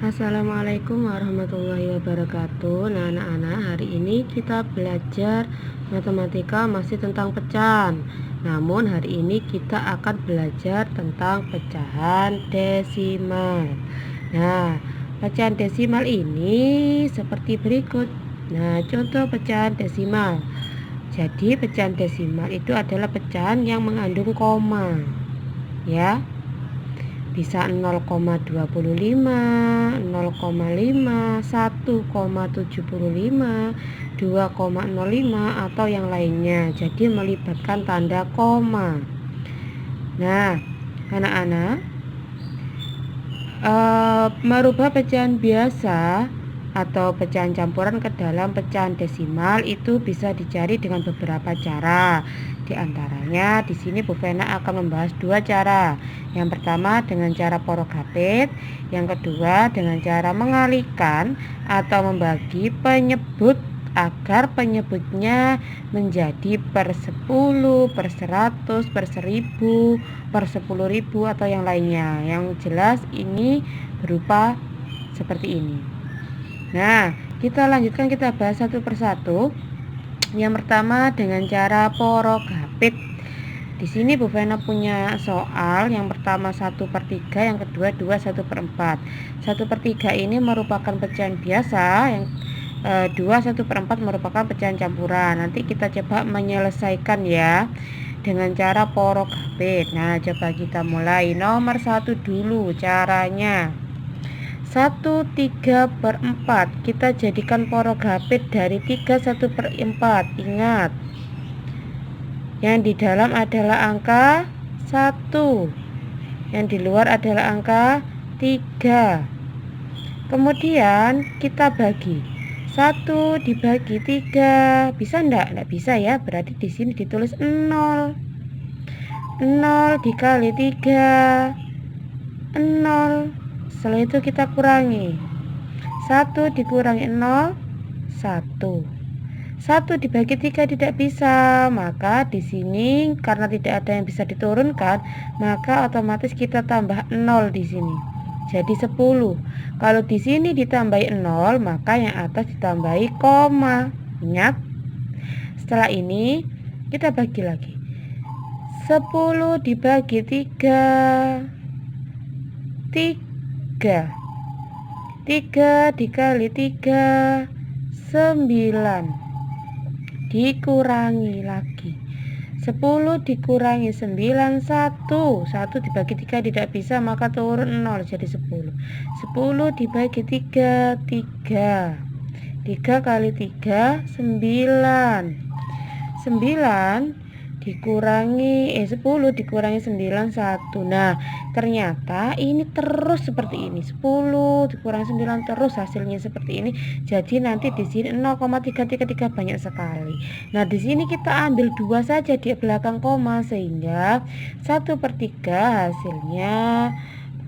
Assalamualaikum warahmatullahi wabarakatuh. Nah, anak-anak, hari ini kita belajar matematika masih tentang pecahan. Namun hari ini kita akan belajar tentang pecahan desimal. Nah, pecahan desimal ini seperti berikut. Nah, contoh pecahan desimal. Jadi pecahan desimal itu adalah pecahan yang mengandung koma. Ya, bisa 0,25, 0,5, 1,75, 2,05 atau yang lainnya. Jadi melibatkan tanda koma. Nah, anak-anak, merubah pecahan biasa atau pecahan campuran ke dalam pecahan desimal itu bisa dicari dengan beberapa cara. Di antaranya di sini Bu Vena akan membahas dua cara. Yang pertama dengan cara porogapit, yang kedua dengan cara mengalihkan atau membagi penyebut agar penyebutnya menjadi per 10, per 100, per 1000, per 10.000 atau yang lainnya. Yang jelas ini berupa seperti ini. Nah, kita lanjutkan, kita bahas satu persatu. Yang pertama dengan cara porogapit. Di sini Bu Vena punya soal. Yang pertama 1/3, yang kedua 2/1/4. 1/3 ini merupakan pecahan biasa, yang 2/1/4 merupakan pecahan campuran. Nanti kita coba menyelesaikan ya dengan cara porogapit. Nah, coba kita mulai. Nomor 1 dulu caranya. 1/3/4 kita jadikan porogapit dari 3/1/4. Ingat, yang di dalam adalah angka 1, yang di luar adalah angka 3. Kemudian kita bagi 1 dibagi 3. Bisa enggak? Enggak bisa ya, berarti di sini ditulis 0. 0 dikali 3, 0. Setelah itu kita kurangi. 1 dikurangi 0, 1. 1 dibagi 3 tidak bisa, maka di sini karena tidak ada yang bisa diturunkan, maka otomatis kita tambah 0 di sini. Jadi 10. Kalau di sini ditambahi 0, maka yang atas ditambahi koma. Ingat? Setelah ini kita bagi lagi. 10 dibagi 3. 3 dikali 3, 9. Dikurangi lagi. 10 dikurangi 9, 1. 1 dibagi 3 tidak bisa, maka turun 0 jadi 10. 10 dibagi 3, 3. 3 kali 3, 9. 9 dikurangi 10 dikurangi 9, 1. Nah, ternyata ini terus seperti ini. 10 dikurangi 9 terus hasilnya seperti ini. Jadi nanti di sini 0,333 banyak sekali. Nah, di sini kita ambil 2 saja di belakang koma sehingga 1/3 hasilnya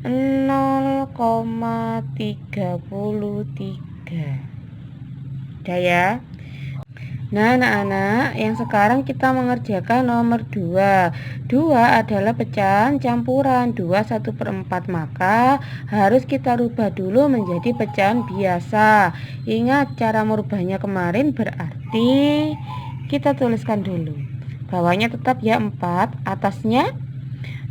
0,33. Udah ya. Nah, anak-anak, yang sekarang kita mengerjakan nomor 2. 2 adalah pecahan campuran 2/1/4, maka harus kita rubah dulu menjadi pecahan biasa. Ingat cara merubahnya kemarin, berarti kita tuliskan dulu. Bawahnya tetap ya 4, atasnya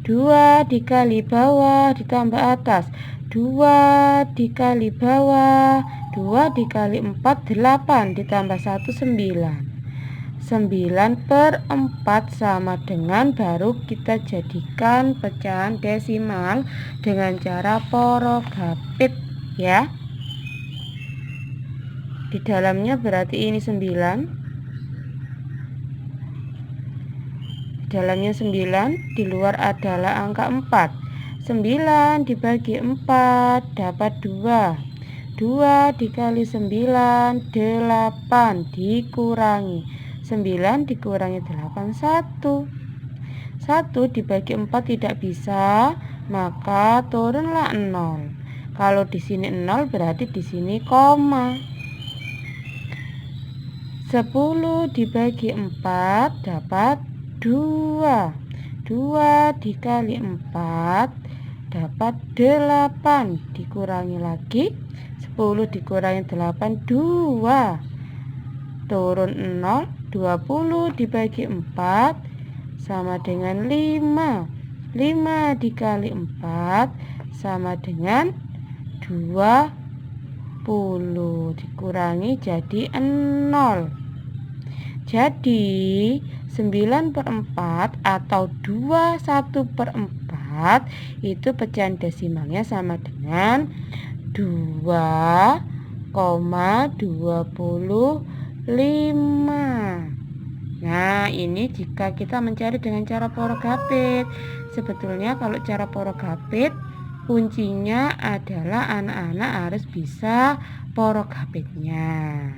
2 dikali bawah ditambah atas. 2 dikali bawah, 2 dikali 4, 8 ditambah 1, 9. 9/4 sama dengan, baru kita jadikan pecahan desimal dengan cara porogapit ya. Di dalamnya berarti ini 9. Dalamnya 9, di luar adalah angka 4. 9 dibagi 4 dapat 2. 2 dikali 9, 8. Dikurangi 9 dikurangi 8, 1. 1 dibagi 4 tidak bisa, maka turunlah 0. Kalau di sini 0 berarti di sini koma. 10 dibagi 4 dapat 2. 2 dikali 4 dapat 8. Dikurangi lagi, 10 dikurangi 8, 2. Turun 0, 20 dibagi 4 sama dengan 5. 5 dikali 4 sama dengan 20. Dikurangi jadi 0. Jadi 9/4 atau 21/4 itu pecahan desimalnya sama dengan 2,25. Nah, ini jika kita mencari dengan cara porogapit. Sebetulnya kalau cara porogapit, kuncinya adalah anak-anak harus bisa porogapitnya.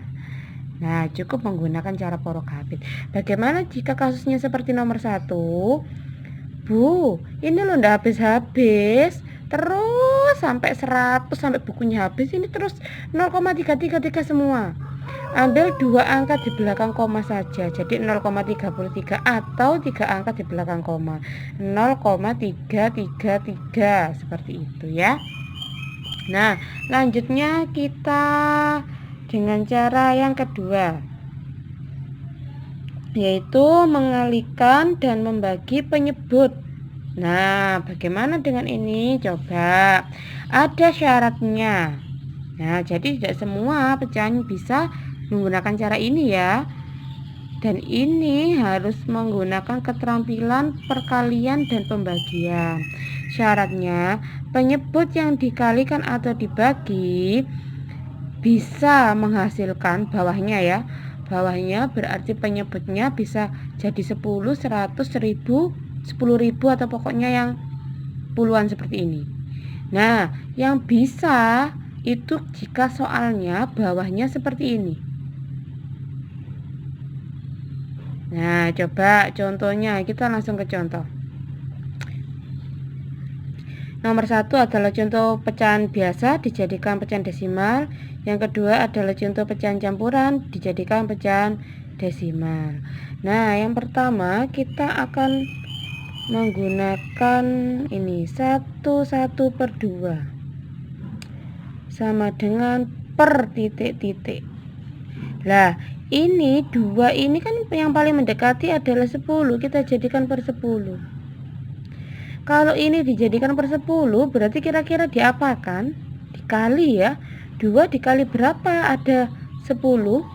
Nah, cukup menggunakan cara porogapit. Bagaimana jika kasusnya seperti nomor 1? Bu, ini loh ndak habis-habis. Terus sampai 100, sampai bukunya habis. Ini terus 0,333 semua. Ambil 2 angka di belakang koma saja. Jadi 0,33 atau 3 angka di belakang koma. 0,333 seperti itu ya. Nah, lanjutnya kita dengan cara yang kedua, yaitu mengalihkan dan membagi penyebut. Nah, bagaimana dengan ini? Coba, ada syaratnya. Nah, jadi tidak semua pecahan bisa menggunakan cara ini ya. Dan ini harus menggunakan keterampilan perkalian dan pembagian. Syaratnya, penyebut yang dikalikan atau dibagi bisa menghasilkan bawahnya ya. Bawahnya berarti penyebutnya bisa jadi 10, 100, 1000, 10.000 atau pokoknya yang puluhan seperti ini. Nah, yang bisa itu jika soalnya bawahnya seperti ini. Nah, coba contohnya, kita langsung ke contoh. Nomor 1 adalah contoh pecahan biasa dijadikan pecahan desimal. Yang kedua adalah contoh pecahan campuran dijadikan pecahan desimal. Nah, yang pertama kita akan menggunakan ini 1/2 sama dengan per titik-titik. Lah, ini 2 ini kan yang paling mendekati adalah 10, kita jadikan per 10. Kalau ini dijadikan per 10, berarti kira-kira diapakan? Dikali ya. 2 dikali berapa? Ada 10.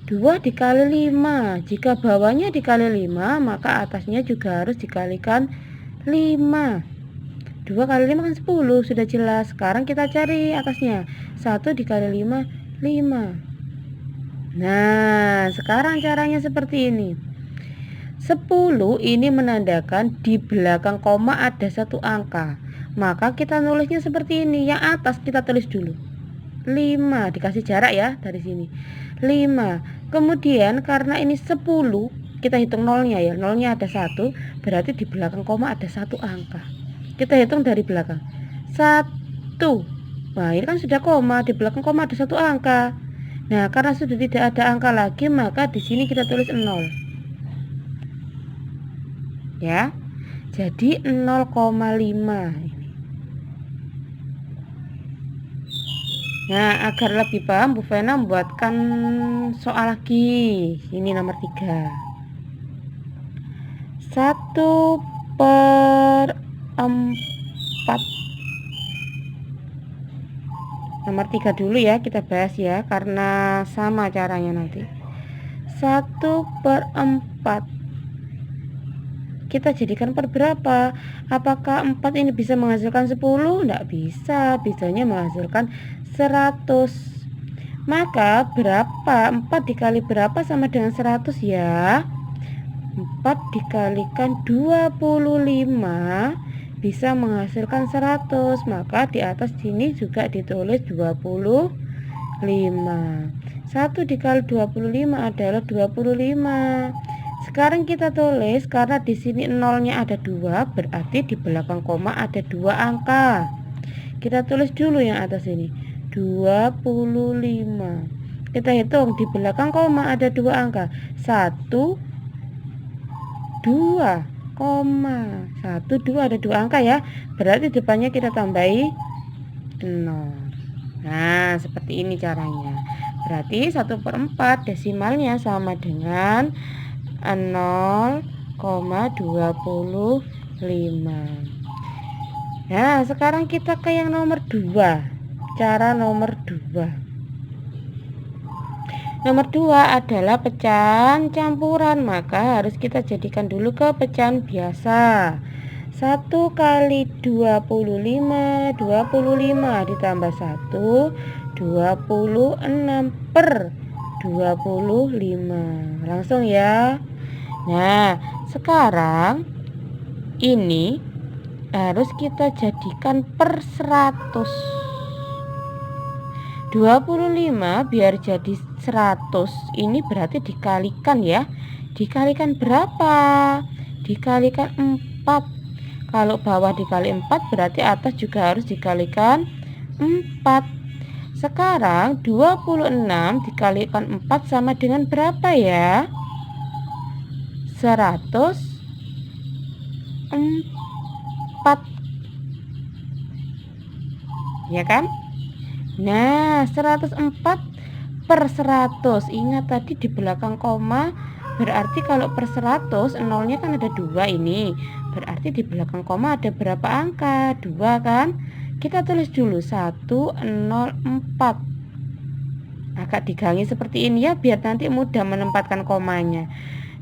2 dikali 5. Jika bawahnya dikali 5, maka atasnya juga harus dikalikan 5. 2 kali 5 kan 10, sudah jelas. Sekarang kita cari atasnya. 1 dikali 5, 5. Nah, sekarang caranya seperti ini. 10 ini menandakan di belakang koma ada satu angka. Maka kita nulisnya seperti ini. Yang atas kita tulis dulu 5, dikasih jarak ya dari sini 5. Kemudian karena ini 10, kita hitung nolnya ya. Nolnya ada 1, berarti di belakang koma ada satu angka. Kita hitung dari belakang 1. Nah, ini kan sudah koma, di belakang koma ada satu angka. Nah, karena sudah tidak ada angka lagi, maka di sini kita tulis 0. Ya. Jadi 0,5 ini. Nah, agar lebih paham, Bu Vena membuatkan soal lagi. Ini nomor 3. 1/4. Nomor 3 dulu ya, kita bahas ya, karena sama caranya nanti. 1/4 kita jadikan per berapa? Apakah 4 ini bisa menghasilkan 10? Tidak bisa, bisanya menghasilkan 100. Maka berapa? 4 dikali berapa sama dengan 100 ya? 4 dikalikan 25 bisa menghasilkan 100. Maka di atas sini juga ditulis 25. 1 dikali 25 adalah 25. Sekarang kita tulis, karena di sini nolnya ada 2, berarti di belakang koma ada 2 angka. Kita tulis dulu yang atas ini 25. Kita hitung di belakang koma ada 2 angka 1, 2. koma. 1, 2, ada 2 angka ya. Berarti depannya kita tambahi 0. Nah, seperti ini caranya. Berarti 1/4 desimalnya sama dengan 0,25. Nah, sekarang kita ke yang nomor 2. Cara nomor 2. Nomor 2 adalah pecahan campuran, maka harus kita jadikan dulu ke pecahan biasa. 1 kali 25 ditambah 1 26 per 25. Langsung ya. Nah, sekarang ini harus kita jadikan per 100. 25 biar jadi 100 ini berarti dikalikan ya. Dikalikan berapa? Dikalikan 4. Kalau bawah dikali 4 berarti atas juga harus dikalikan 4. Sekarang 26 dikalikan 4 sama dengan berapa ya? 104. Ya kan? Nah, 104 per 100. Ingat tadi di belakang koma, berarti kalau per 100 nolnya kan ada 2 ini. Berarti di belakang koma ada berapa angka? 2 kan? Kita tulis dulu 104. Agak digangi seperti ini ya, biar nanti mudah menempatkan komanya.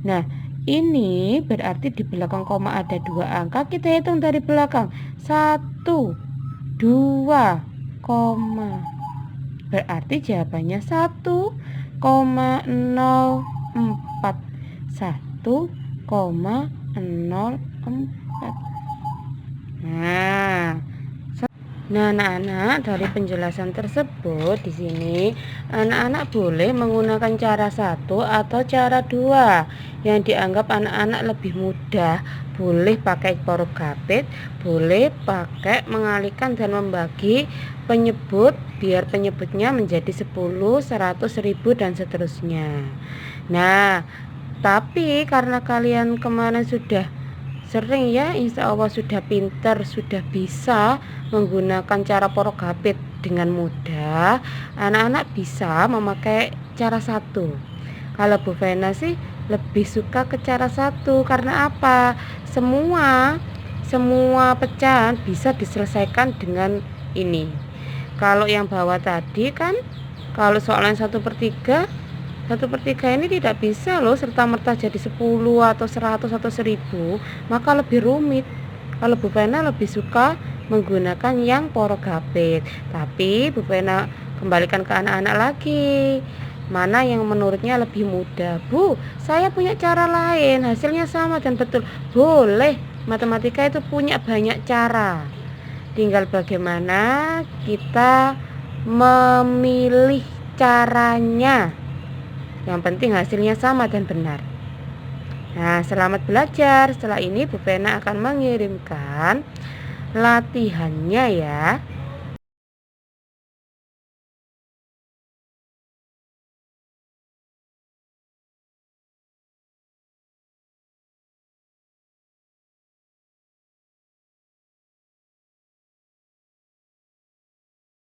Nah, ini berarti di belakang koma ada 2 angka. Kita hitung dari belakang. 1, 2, koma. Berarti jawabannya 1,04. 1,04. Nah, anak-anak, dari penjelasan tersebut di sini anak-anak boleh menggunakan cara 1 atau cara 2 yang dianggap anak-anak lebih mudah. Boleh pakai huruf gapit, boleh pakai mengalihkan dan membagi penyebut biar penyebutnya menjadi 10, 100, 1000 dan seterusnya. Nah, tapi karena kalian kemarin sudah sering ya, insya Allah sudah pintar, sudah bisa menggunakan cara porogapit dengan mudah. Anak-anak bisa memakai cara 1. Kalau Bu Vena sih lebih suka ke cara 1. Karena apa? Semua pecahan bisa diselesaikan dengan ini. Kalau yang bawah tadi kan, kalau soalan 1/3, 1/3 ini tidak bisa loh serta-merta jadi 10 atau 100 atau 1000, maka lebih rumit. Kalau Bu Vena lebih suka menggunakan yang porogapit. Tapi Bu Vena kembalikan ke anak-anak lagi, mana yang menurutnya lebih mudah. Bu, saya punya cara lain, hasilnya sama dan betul. Boleh, matematika itu punya banyak cara. Tinggal bagaimana kita memilih caranya. Yang penting hasilnya sama dan benar. Nah, selamat belajar. Setelah ini Bu Vena akan mengirimkan latihannya ya.